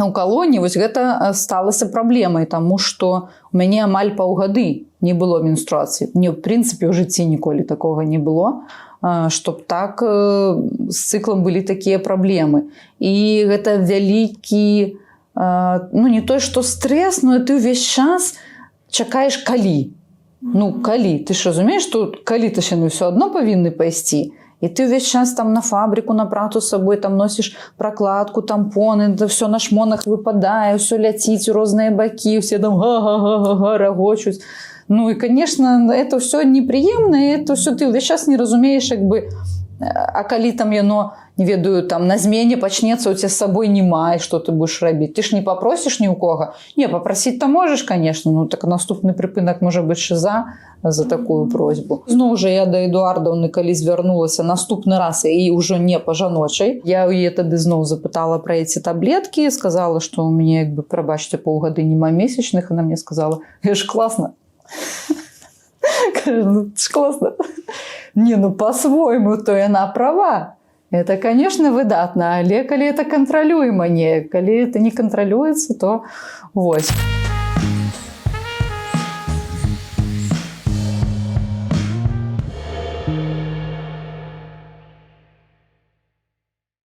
у калоніі вось гэта сталася праблемай, таму што у мяне амаль паўгады не было менструацыі. Мне, в прынцыпе, ў жыцці ніколі такога не было, чтоб так з цыклам былі такія праблемы. І гэта вялікі, ну не той, што стрэс, но ты ўвесь час чакаеш калі. Ну, калі. Ты ж разумееш, што калі ты яны ўсё адно павінны пайсці. І ты ўвесь час там на фабрыку, на працу з сабой, там носіш пракладку, тампоны, это все на шмонах выпадае, все ляціць у розныя бакі, все там га-га-га-га рагочуць. Ну і, конечно, это все непрыемна, і это все ты ўвесь час не разумееш, як бы, а калі там яно, не ведаю, там на змене пачнецца, у цябе з сабой няма, і што ты будзеш рабіць? Ты ж не папросіш ні ў кога? Не, папрасіць то можаш, конечно, ну так наступны прыпынак можа быць шыза за такую просьбу. Зноў жа я да Эдуардаўны, калі звярнулася наступны раз, і ўжо не па жаночай, я ў яе тады зноў запытала пра эти таблеткі, сказала, што ў мяне, як бы, прабачце, паўгады няма месячных, она мне сказала: «Я ж класна». Кажу: «Ну, ж класна». Не, ну по-свойму, то яна права. Это, конечно, выдатна, але калі это кантралюема, не, калі это не кантралюецца, то вось.